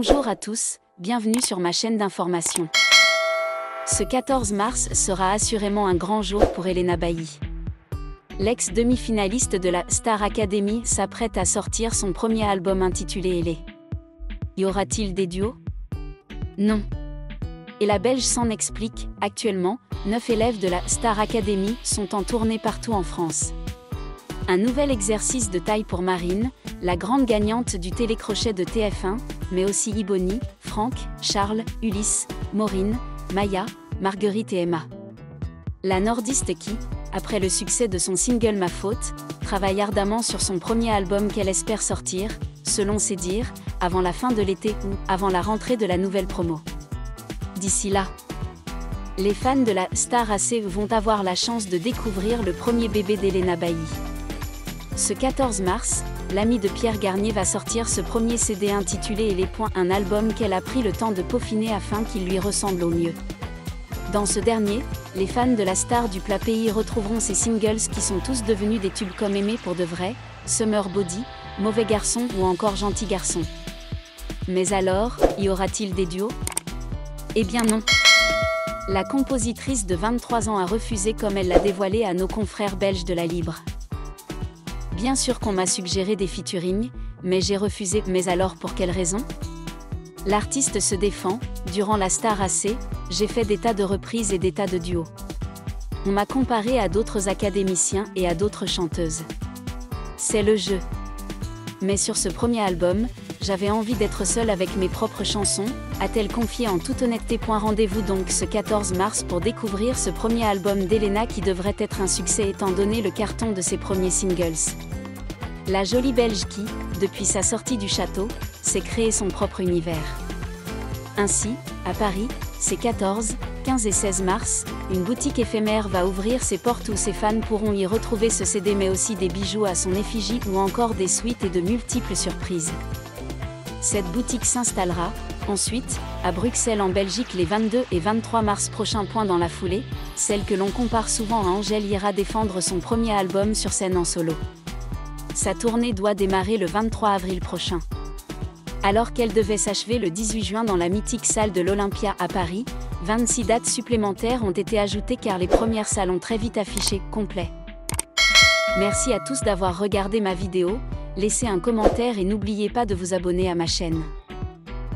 Bonjour à tous, bienvenue sur ma chaîne d'information. Ce 14 mars sera assurément un grand jour pour Elena Bailly. L'ex-demi-finaliste de la Star Academy s'apprête à sortir son premier album intitulé Elle. Y aura-t-il des duos? Non. Et la Belge s'en explique. Actuellement, 9 élèves de la Star Academy sont en tournée partout en France. Un nouvel exercice de taille pour Marine, la grande gagnante du télécrochet de TF1, mais aussi Iboni, Franck, Charles, Ulysse, Maureen, Maya, Marguerite et Emma. La nordiste qui, après le succès de son single Ma Faute, travaille ardemment sur son premier album qu'elle espère sortir, selon ses dires, avant la fin de l'été ou avant la rentrée de la nouvelle promo. D'ici là, les fans de la Star AC vont avoir la chance de découvrir le premier bébé d'Elena Bailly. Ce 14 mars, l'amie de Pierre Garnier va sortir ce premier CD intitulé Elle, un album qu'elle a pris le temps de peaufiner afin qu'il lui ressemble au mieux. Dans ce dernier, les fans de la star du plat pays retrouveront ses singles qui sont tous devenus des tubes comme Aimé pour de vrai, Summer Body, Mauvais garçon ou encore Gentil garçon. Mais alors, y aura-t-il des duos? Eh bien non. La compositrice de 23 ans a refusé comme elle l'a dévoilé à nos confrères belges de La Libre. Bien sûr qu'on m'a suggéré des featuring, mais j'ai refusé. Mais alors pour quelle raison? L'artiste se défend. Durant la Star AC, j'ai fait des tas de reprises et des tas de duos. On m'a comparé à d'autres académiciens et à d'autres chanteuses. C'est le jeu. Mais sur ce premier album, j'avais envie d'être seule avec mes propres chansons, a-t-elle confié en toute honnêteté. Rendez-vous donc ce 14 mars pour découvrir ce premier album d'Elena qui devrait être un succès étant donné le carton de ses premiers singles. La jolie Belge qui, depuis sa sortie du château, s'est créé son propre univers. Ainsi, à Paris, ces 14, 15 et 16 mars, une boutique éphémère va ouvrir ses portes où ses fans pourront y retrouver ce CD mais aussi des bijoux à son effigie ou encore des suites et de multiples surprises. Cette boutique s'installera, ensuite, à Bruxelles en Belgique les 22 et 23 mars prochains. Dans la foulée, celle que l'on compare souvent à Angèle ira défendre son premier album sur scène en solo. Sa tournée doit démarrer le 23 avril prochain. Alors qu'elle devait s'achever le 18 juin dans la mythique salle de l'Olympia à Paris, 26 dates supplémentaires ont été ajoutées car les premières salles ont très vite affiché « complet ». Merci à tous d'avoir regardé ma vidéo, laissez un commentaire et n'oubliez pas de vous abonner à ma chaîne.